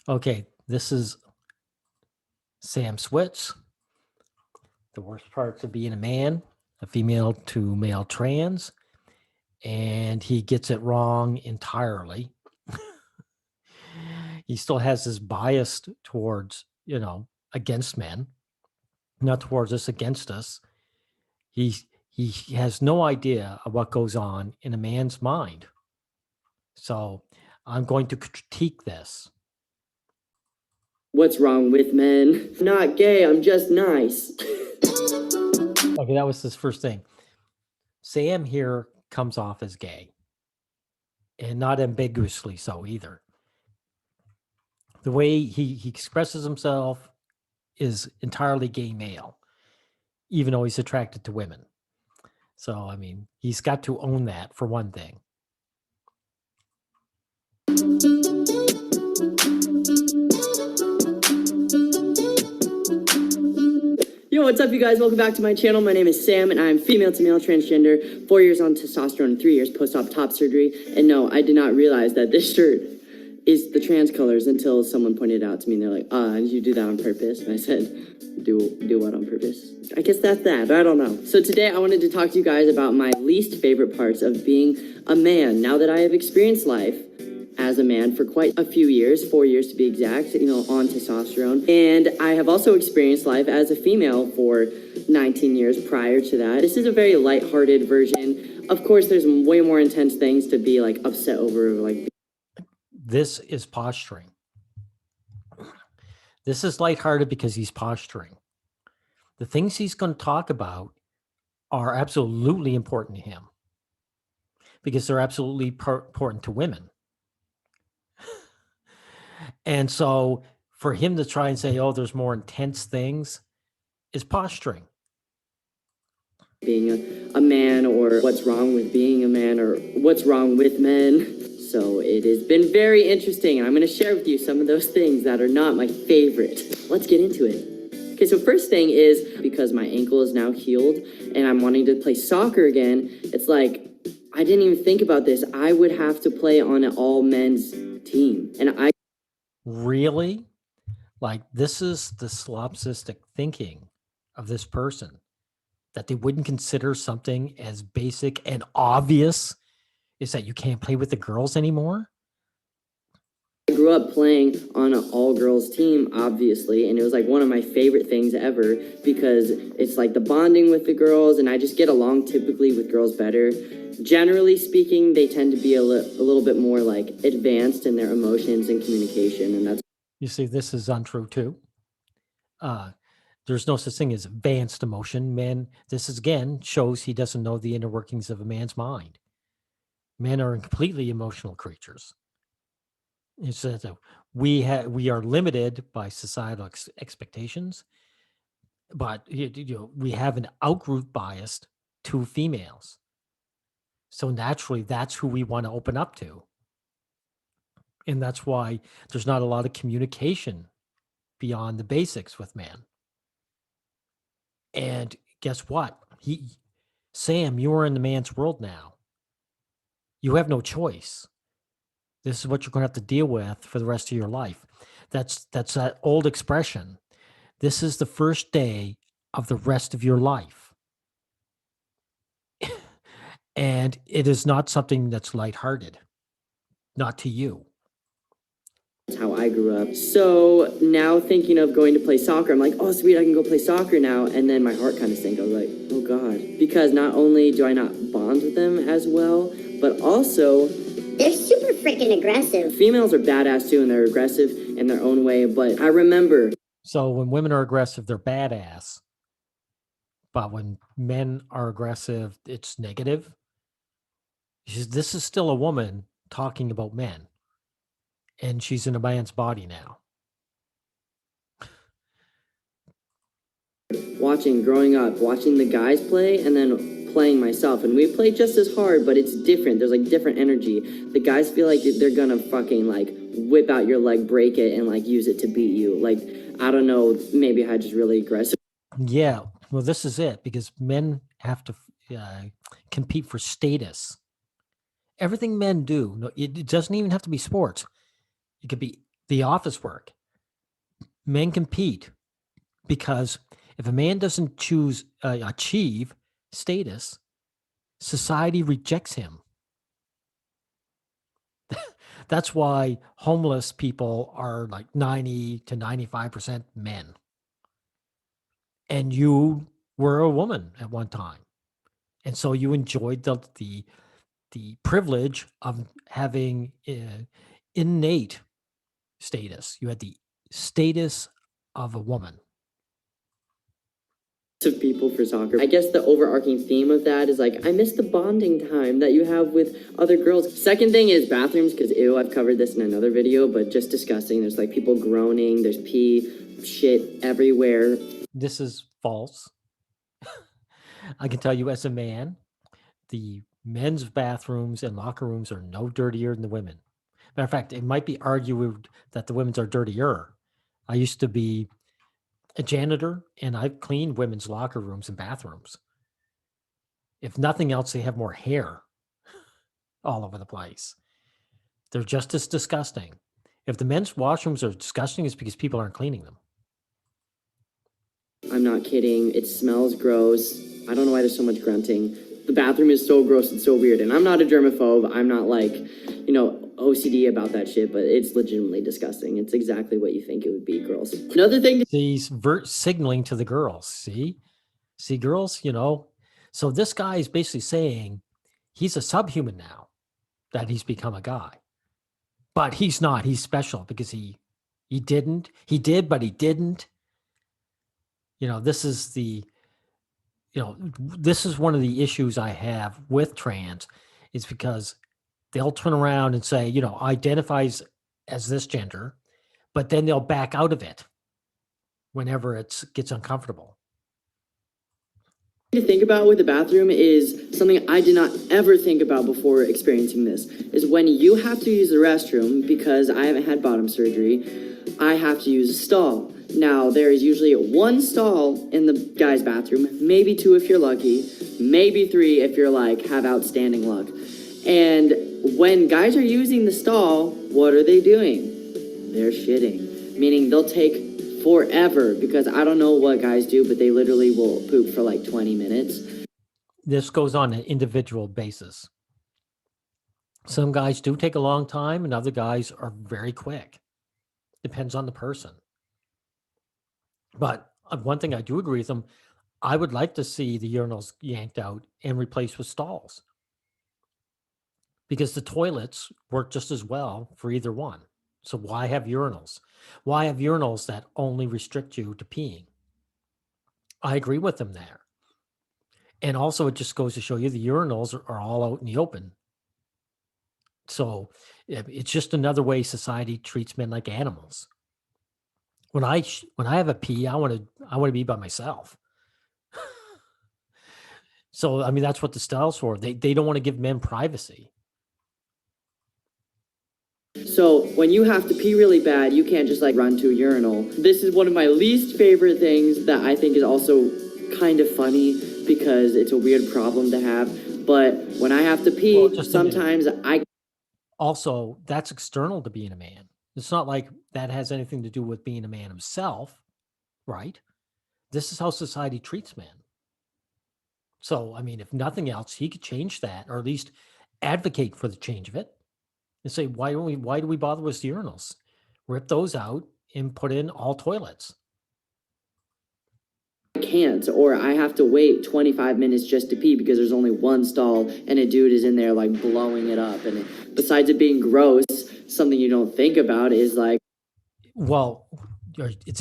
Okay, this is Sam Switz. The worst parts of being a man, a female to male trans, and he gets it wrong entirely. He still has this bias towards, against men, not towards us, against us. He he has no idea of what goes on in a man's mind. So I'm going to critique this. What's wrong with men? I'm not gay, I'm just nice. Okay, that was his first thing. Sam here comes off as gay, and not ambiguously so either. The way he expresses himself is entirely gay male, even though he's attracted to women. So, I mean, he's got to own that for one thing. Yo, what's up, you guys? Welcome back to my channel. My name is Sam, and I'm female to male transgender, 4 years on testosterone, 3 years post-op top surgery. And no, I did not realize that this shirt is the trans colors until someone pointed it out to me, and they're like, did you do that on purpose? And I said, do what on purpose? I guess that's that. I don't know. So today I wanted to talk to you guys about my least favorite parts of being a man. Now that I have experienced life as a man for quite a few years, 4 years to be exact, on testosterone. And I have also experienced life as a female for 19 years prior to that. This is a very lighthearted version. Of course, there's way more intense things to be like upset over, like. This is posturing. This is lighthearted because he's posturing. The things he's going to talk about are absolutely important to him because they're absolutely important to women. And so for him to try and say, oh, there's more intense things is posturing. Being a man, or what's wrong with being a man, or what's wrong with men. So it has been very interesting, and I'm going to share with you some of those things that are not my favorite. Let's get into it. Okay, so first thing is, because my ankle is now healed and I'm wanting to play soccer again, it's like, I didn't even think about this. I would have to play on an all men's team. And I really, like, this is the slopsistic thinking of this person, that they wouldn't consider something as basic and obvious is that you can't play with the girls anymore. grew up playing on an all-girls team, obviously, and it was like one of my favorite things ever because it's like the bonding with the girls, and I just get along typically with girls better. Generally speaking, they tend to be a little bit more like advanced in their emotions and communication, and that's. You see, this is untrue too. There's no such thing as advanced emotion. Man, this is, again, shows he doesn't know the inner workings of a man's mind. Men are completely emotional creatures. It's that we are limited by societal expectations, but we have an outgroup bias to females. So naturally, that's who we want to open up to. And that's why there's not a lot of communication beyond the basics with men. And guess what? Sam, you are in the man's world now. You have no choice. This is what you're going to have to deal with for the rest of your life. That's that old expression. This is the first day of the rest of your life. And it is not something that's lighthearted. Not to you. That's how I grew up. So now thinking of going to play soccer, I'm like, oh sweet, I can go play soccer now. And then my heart kind of sank. I was like, oh God. Because not only do I not bond with them as well, but also they're super freaking aggressive. Females are badass too, and they're aggressive in their own way. But I remember. So when women are aggressive, they're badass. But when men are aggressive, it's negative. This is still a woman talking about men. And she's in a man's body now. Growing up, watching the guys play, and then playing myself, and we play just as hard, but it's different. There's like different energy. The guys feel like they're gonna fucking like whip out your leg, break it, and like use it to beat you. Like, I don't know, maybe I just really aggressive. Yeah, well, this is it, because men have to compete for status. Everything men do, no, it doesn't even have to be sports. It could be the office work. Men compete because if a man doesn't achieve status, society rejects him. That's why homeless people are like 90 to 95% men. And you were a woman at one time. And so you enjoyed the privilege of having innate status. You had the status of a woman. Of people for soccer. I guess the overarching theme of that is like, I miss the bonding time that you have with other girls. Second thing is bathrooms, because ew, I've covered this in another video, but just disgusting. There's like people groaning, there's pee, shit everywhere. This is false. I can tell you as a man, the men's bathrooms and locker rooms are no dirtier than the women. Matter of fact, it might be argued that the women's are dirtier. I used to be a janitor, and I've cleaned women's locker rooms and bathrooms. If nothing else, they have more hair all over the place. They're just as disgusting. If the men's washrooms are disgusting, it's because people aren't cleaning them. I'm not kidding. It smells gross. I don't know why there's so much grunting. The bathroom is so gross and so weird. And I'm not a germaphobe. I'm not like, OCD about that shit, but it's legitimately disgusting. It's exactly what you think it would be, girls. Another thing. He's signaling to the girls. See, girls, So this guy is basically saying he's a subhuman now, that he's become a guy. But he's not. He's special because he didn't. He did, but he didn't. This is this is one of the issues I have with trans, is because they'll turn around and say, identifies as this gender, but then they'll back out of it whenever it gets uncomfortable. To think about with the bathroom is something I did not ever think about before experiencing this, is when you have to use the restroom, because I haven't had bottom surgery, I have to use a stall. Now, there is usually one stall in the guy's bathroom, maybe two if you're lucky, maybe three if you're have outstanding luck. And when guys are using the stall, what are they doing? They're shitting, meaning they'll take forever, because I don't know what guys do, but they literally will poop for 20 minutes. This goes on an individual basis. Some guys do take a long time, and other guys are very quick. Depends on the person. But one thing I do agree with them, I would like to see the urinals yanked out and replaced with stalls, because the toilets work just as well for either one. So why have urinals? Why have urinals that only restrict you to peeing? I agree with them there. And also, it just goes to show you the urinals are all out in the open. So it's just another way society treats men like animals. When I have a pee, I want to be by myself. So that's what the stalls for. They don't want to give men privacy. So when you have to pee really bad, you can't just run to a urinal. This is one of my least favorite things that I think is also kind of funny, because it's a weird problem to have. But when I have to pee, sometimes Also, that's external to being a man. It's not like that has anything to do with being a man himself, right? This is how society treats men. So, if nothing else, he could change that, or at least advocate for the change of it, and say, why do we bother with urinals? Rip those out and put in all toilets. Can't, or I have to wait 25 minutes just to pee because there's only one stall and a dude is in there blowing it up. And besides it being gross, something you don't think about is well, is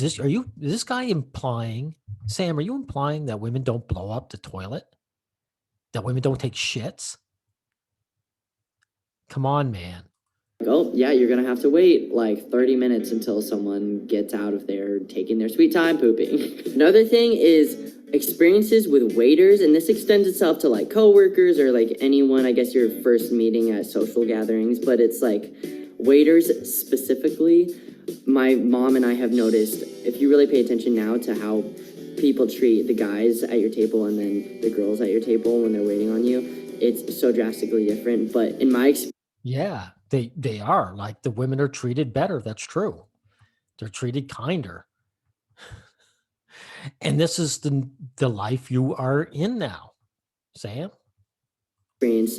this guy implying, Sam, are you implying that women don't blow up the toilet? That women don't take shits? Come on, man. Oh, yeah, you're going to have to wait 30 minutes until someone gets out of there taking their sweet time pooping. Another thing is experiences with waiters, and this extends itself to coworkers or anyone, I guess, your first meeting at social gatherings, but it's waiters specifically. My mom and I have noticed, if you really pay attention now to how people treat the guys at your table and then the girls at your table when they're waiting on you, it's so drastically different. But in my experience, Yeah, they are. Like the women are treated better. That's true. They're treated kinder. And this is the life you are in now, Sam. experience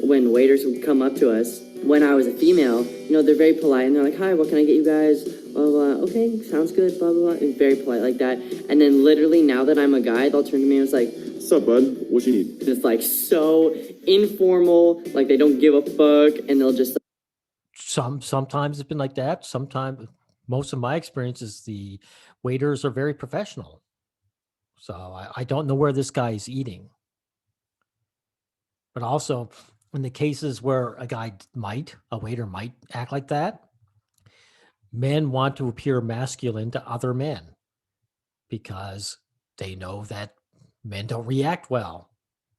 when waiters would come up to us when I was a female. They're very polite and they're like, "Hi, what can I get you guys?" Blah blah. Blah. Okay, sounds good. Blah blah blah. And very polite like that. And then literally now that I'm a guy, they'll turn to me and it's like, What's up, bud? What you need? it's like so informal, like they don't give a fuck, and they'll just Sometimes it's been like that. Sometimes most of my experiences, the waiters are very professional. So I don't know where this guy is eating. But also in the cases where a waiter might act like that, men want to appear masculine to other men because they know that men don't react well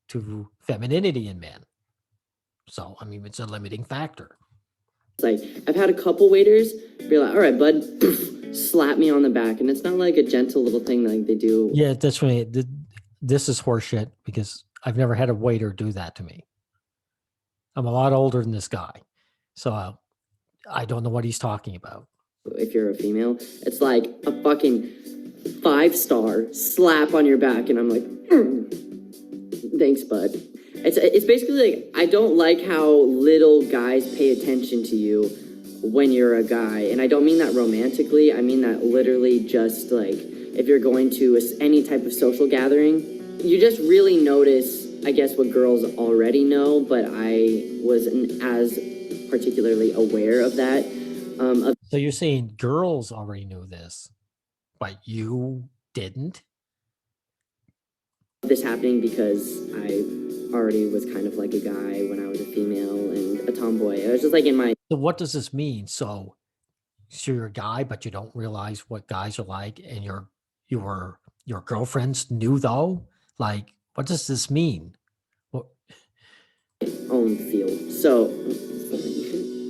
to femininity in men. So, I mean, it's a limiting factor. like, I've had a couple waiters be like, "All right, bud," slap me on the back, and it's not like a gentle little thing like they do. Yeah, that's right. This is horseshit because I've never had a waiter do that to me. I'm a lot older than this guy. So I don't know what he's talking about. If you're a female, it's like a fucking 5-star slap on your back, and I'm like, thanks, bud. It's basically like, I don't like how little guys pay attention to you when you're a guy, and I don't mean that romantically. I mean that literally, just like if you're going to any type of social gathering, you just really notice, I guess, what girls already know, but I wasn't as particularly aware of that. So you're saying girls already knew this, but you didn't? This happening because I already was kind of like a guy when I was a female and a tomboy. I was just like in my So what does this mean? So you're a guy, but you don't realize what guys are like, and your girlfriends knew though? Like, what does this mean? What, own field. So,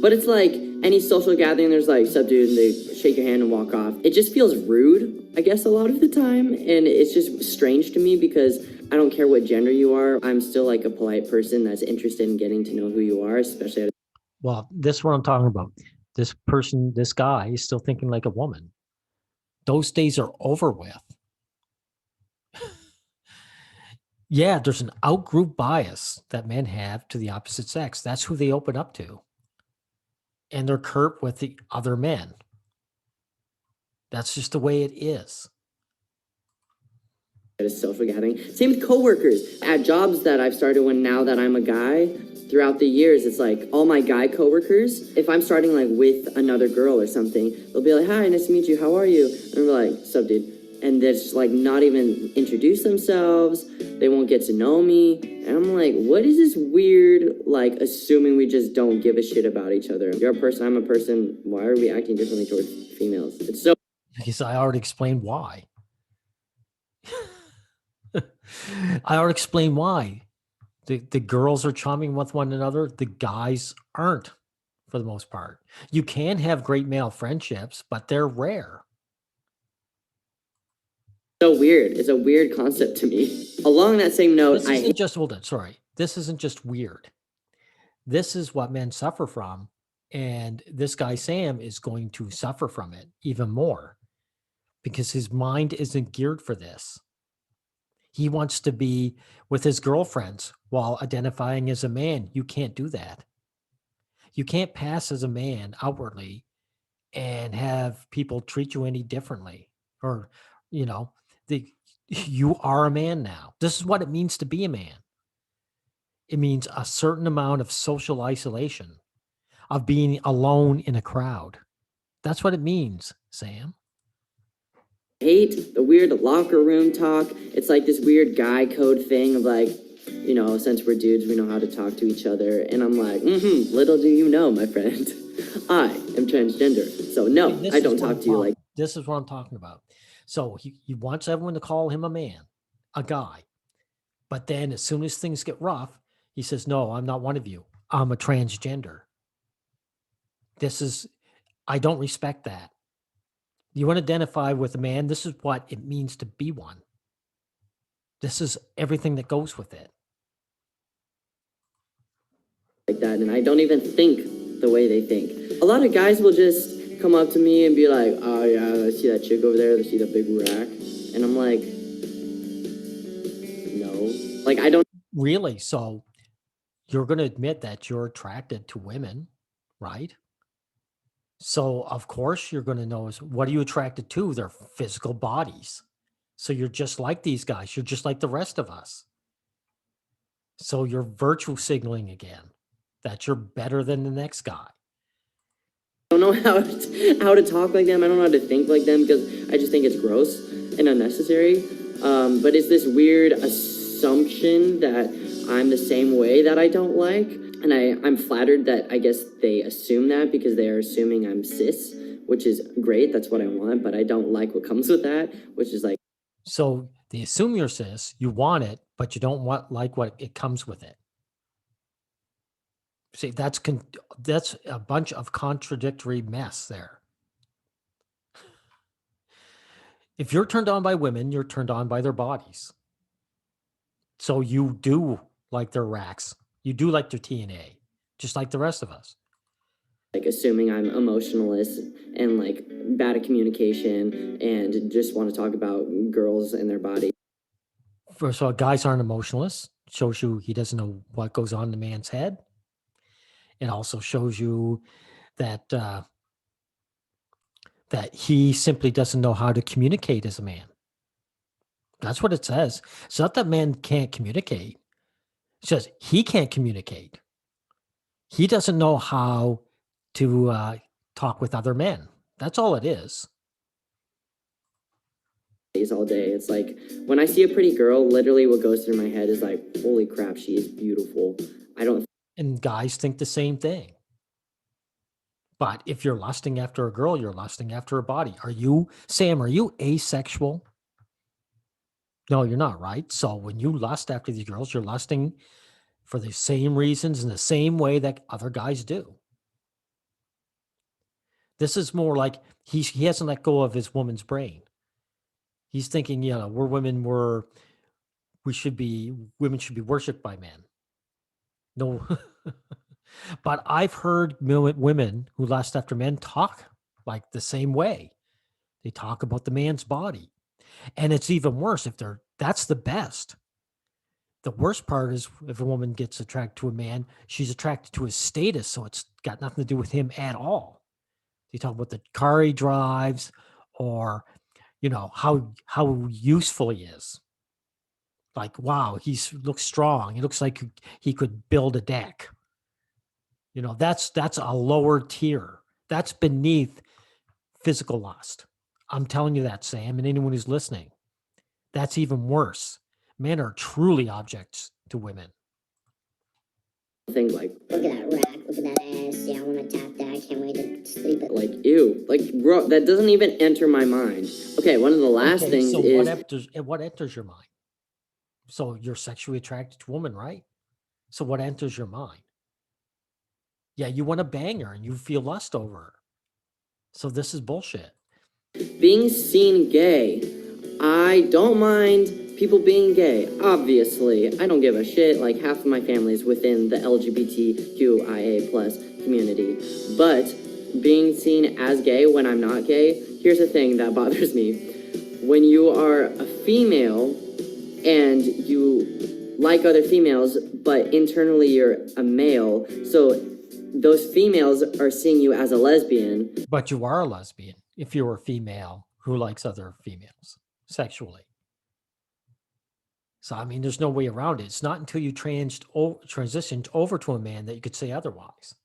but it's like any social gathering, there's like, "Sup, dude," and they shake your hand and walk off. It just feels rude, I guess, a lot of the time. And it's just strange to me because I don't care what gender you are. I'm still like a polite person that's interested in getting to know who you are, especially at well, this is what I'm talking about. This person, this guy is still thinking like a woman. Those days are over with. Yeah, there's an outgroup bias that men have to the opposite sex. That's who they open up to. And they're curt with the other men. That's just the way it is. a social gathering. Same with coworkers. At jobs that I've started now that I'm a guy, throughout the years, it's like all my guy coworkers, if I'm starting like with another girl or something, they'll be like, "Hi, nice to meet you. How are you?" And we're like, "Sup, dude?" And they're just like not even introduce themselves. They won't get to know me. And I'm like, what is this weird, like, assuming we just don't give a shit about each other? You're a person, I'm a person. Why are we acting differently towards females? It's so Because I already explained why. I already explained why. The girls are charming with one another. The guys aren't, for the most part. You can have great male friendships, but they're rare. weird. It's a weird concept to me. Along that same note, This isn't just hold on, sorry. This isn't just weird. This is what men suffer from, and this guy Sam is going to suffer from it even more because his mind isn't geared for this. He wants to be with his girlfriends while identifying as a man. You can't do that. You can't pass as a man outwardly and have people treat you any differently, or you know you are a man now. This is what it means to be a man. It means a certain amount of social isolation, of being alone in a crowd. That's what it means, Sam. hate the weird locker room talk. It's like this weird guy code thing of like, since we're dudes, we know how to talk to each other. And I'm like, little do you know, my friend, I am transgender. So no, I don't talk to you like. This is what I'm talking about. So he wants everyone to call him a man, a guy. But then as soon as things get rough, he says, "No, I'm not one of you. I'm a transgender." I don't respect that. You want to identify with a man, this is what it means to be one. This is everything that goes with it. like that, and I don't even think the way they think. A lot of guys will just come up to me and be like, oh yeah, I see that chick over there, I see the big rack, and I'm like, no, like I don't. Really? So you're going to admit that you're attracted to women, right? So of course you're going to know is what are you attracted to? Their physical bodies. So you're just like these guys. You're just like the rest of us. So you're virtue signaling again that you're better than the next guy. I don't know how to talk like them. I don't know how to think like them because I just think it's gross and unnecessary. But it's this weird assumption that I'm the same way that I don't like. And I'm flattered that I guess they assume that because they are assuming I'm cis, which is great. That's what I want. But I don't like what comes with that, which is like, So they assume you're cis, you want it, but you don't like what it comes with it. See, that's a bunch of contradictory mess there. If you're turned on by women, you're turned on by their bodies. So you do like their racks. You do like their TNA, just like the rest of us. like assuming I'm emotionless and like bad at communication and just want to talk about girls and their body. First of all, guys aren't emotionless. Shows you he doesn't know what goes on in the man's head. It also shows you that that he simply doesn't know how to communicate as a man. That's what it says. It's not that man can't communicate. It says he can't communicate. He doesn't know how to talk with other men. That's all it is. All day. It's like when I see a pretty girl, literally what goes through my head is like, holy crap, she is beautiful. I don't. And guys think the same thing. But if you're lusting after a girl, you're lusting after a body. Are you, Sam, are you asexual? No, you're not, right? So when you lust after these girls, you're lusting for the same reasons in the same way that other guys do. This is more like he hasn't let go of his woman's brain. He's thinking, we're women, women should be worshipped by men. No, but I've heard women who lust after men talk like the same way. They talk about the man's body. And it's even worse if that's the best. The worst part is if a woman gets attracted to a man, she's attracted to his status. So it's got nothing to do with him at all. They talk about the car he drives or, how useful he is. Like, wow, he looks strong. He looks like he could build a deck. That's a lower tier. That's beneath physical lust. I'm telling you that, Sam, and anyone who's listening. That's even worse. Men are truly objects to women. Think like, Look at that rack, look at that ass. Yeah, I want to tap that. I can't wait to sleep it. like, ew, like, bro, that doesn't even enter my mind. Okay, one of the last things so is what enters your mind? So you're sexually attracted to a woman, right? So what enters your mind? Yeah, you want to bang her and you feel lust over her. So this is bullshit. being seen gay. I don't mind people being gay. Obviously, I don't give a shit. Like half of my family is within the LGBTQIA plus community. But being seen as gay when I'm not gay, here's the thing that bothers me. When you are a female and you like other females, but internally you're a male, so those females are seeing you as a lesbian. But you are a lesbian if you're a female who likes other females sexually. So, I mean, there's no way around it. It's not until you transitioned over to a man that you could say otherwise.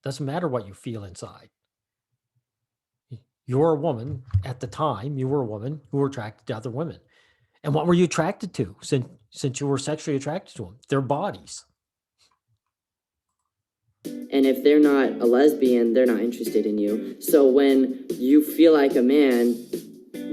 Doesn't matter what you feel inside. You're a woman at the time. You were a woman who were attracted to other women. And what were you attracted to since you were sexually attracted to them? Their bodies. And if they're not a lesbian, they're not interested in you. So when you feel like a man,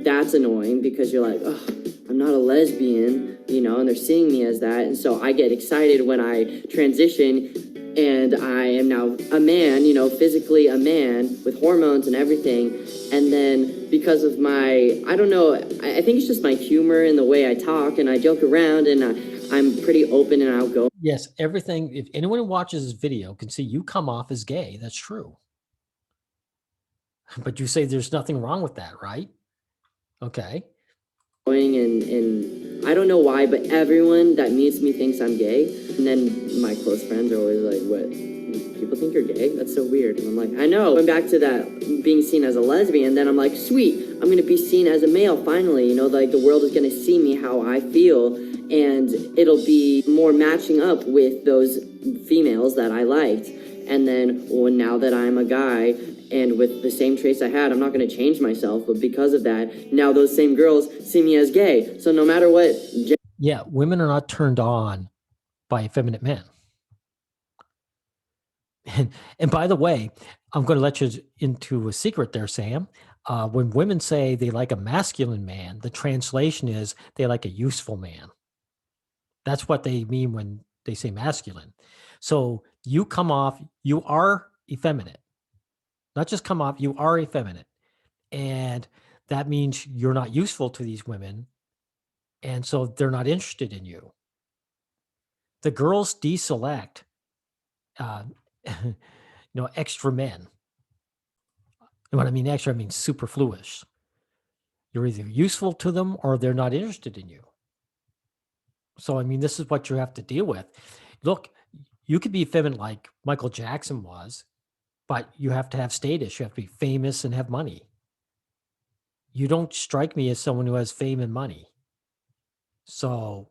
that's annoying because you're like, oh, I'm not a lesbian, and they're seeing me as that. And so I get excited when I transition and I am now a man, physically a man with hormones and everything. And then because of my, I don't know, I think it's just my humor and the way I talk and I joke around and I'm pretty open and outgoing. Yes, everything. If anyone who watches this video can see you come off as gay, that's true. But you say there's nothing wrong with that, right? Okay. And I don't know why, but everyone that meets me thinks I'm gay. And then my close friends are always like, what? People think you're gay? That's so weird. And I'm like, I know. Going back to that being seen as a lesbian, then I'm like, sweet, I'm going to be seen as a male finally. You know, like the world is going to see me how I feel. And it'll be more matching up with those females that I liked. And then, well, now that I'm a guy and with the same traits I had, I'm not going to change myself. But because of that, now those same girls see me as gay. So no matter what. Yeah, women are not turned on by effeminate men. And by the way, I'm going to let you into a secret there, Sam. When women say they like a masculine man, the translation is they like a useful man. That's what they mean when they say masculine. So you come off, you are effeminate. Not just come off, you are effeminate. And that means you're not useful to these women. And so they're not interested in you. The girls deselect, extra men. And when I mean extra, I mean superfluous. You're either useful to them or they're not interested in you. So, I mean, this is what you have to deal with. Look, you could be effeminate like Michael Jackson was, but you have to have status. You have to be famous and have money. You don't strike me as someone who has fame and money. So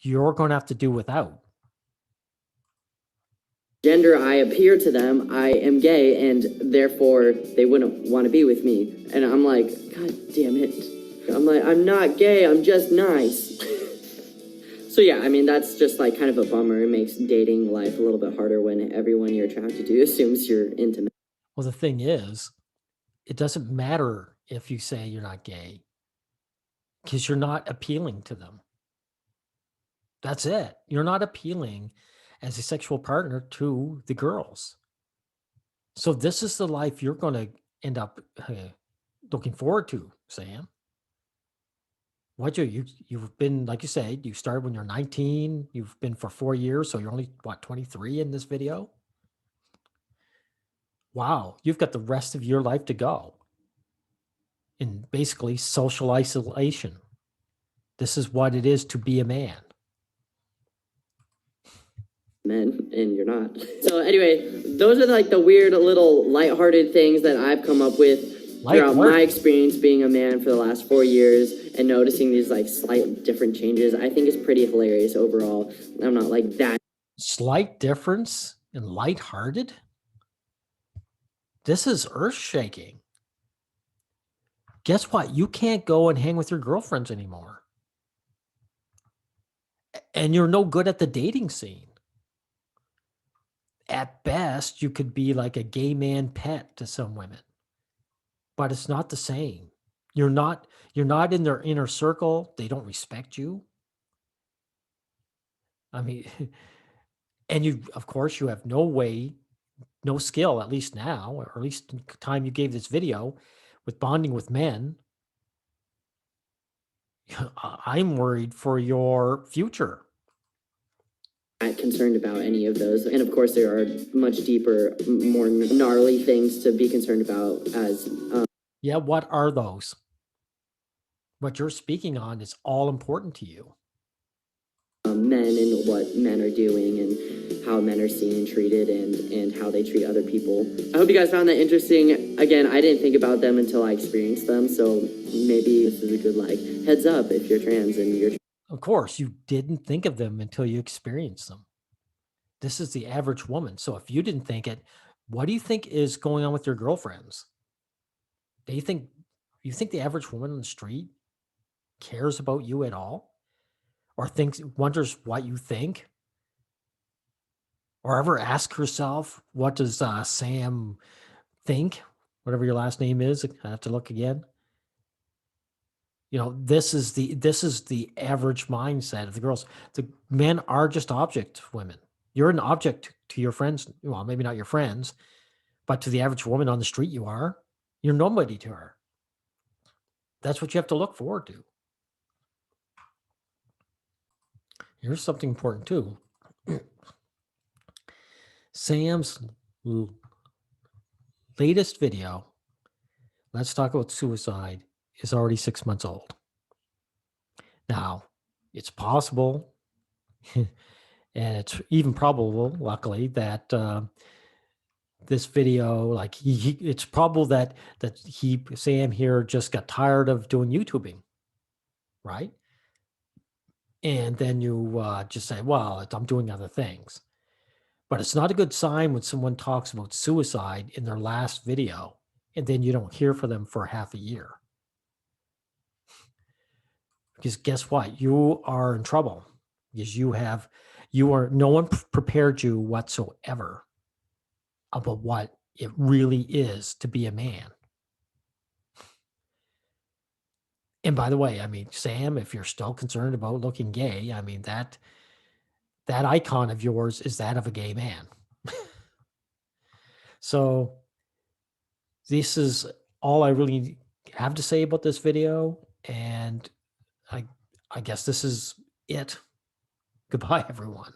you're going to have to do without. Gender I appear to them, I am gay, and therefore they wouldn't want to be with me. And I'm like, God damn it. I'm like, I'm not gay, I'm just nice. So yeah, I mean, that's just like kind of a bummer. It makes dating life a little bit harder when everyone you're attracted to assumes you're intimate. Well, the thing is, it doesn't matter if you say you're not gay because you're not appealing to them. That's it. You're not appealing as a sexual partner to the girls. So this is the life you're going to end up looking forward to, Sam. What you've been, like you said, you started when you're 19, you've been for 4 years, so you're only, 23 in this video? Wow, you've got the rest of your life to go in basically social isolation. This is what it is to be a man. Men, and you're not. So anyway, those are like the weird little lighthearted things that I've come up with throughout my experience being a man for the last 4 years and noticing these like slight different changes. I think is pretty hilarious overall. I'm not like that. Slight difference in lighthearted? This is earth-shaking. Guess what? You can't go and hang with your girlfriends anymore. And you're no good at the dating scene. At best, you could be like a gay man pet to some women. But it's not the same. You're not in their inner circle. They don't respect you. I mean, and you, of course, you have no skill, at least now, or at least in the time you gave this video, with bonding with men. I'm worried for your future. Not concerned about any of those. And of course, there are much deeper, more gnarly things to be concerned about as... Yeah, what are those? What you're speaking on is all important to you. Men and what men are doing and how men are seen and treated and how they treat other people. I hope you guys found that interesting. Again, I didn't think about them until I experienced them, so maybe this is a good like heads up if you're trans and you're... Of course, you didn't think of them until you experienced them. This is the average woman. So if you didn't think it, what do you think is going on with your girlfriends? You think the average woman on the street cares about you at all? Or wonders what you think? Or ever ask herself, what does Sam think? Whatever your last name is, I have to look again. This is the average mindset of the girls. The men are just object women. You're an object to your friends. Well, maybe not your friends, but to the average woman on the street, you are. You're nobody to her. That's what you have to look forward to. here's something important too. Sam's latest video, Let's Talk About Suicide, is already 6 months old. Now, it's possible, and it's even probable, luckily, that this video, like it's probable that Sam here just got tired of doing YouTubing, right? And then you just say, well, I'm doing other things. But it's not a good sign when someone talks about suicide in their last video and then you don't hear from them for half a year. Because guess what? You are in trouble because no one prepared you whatsoever about what it really is to be a man. And by the way, I mean, Sam, if you're still concerned about looking gay, I mean, that icon of yours is that of a gay man. So this is all I really have to say about this video. And I guess this is it. Goodbye, everyone.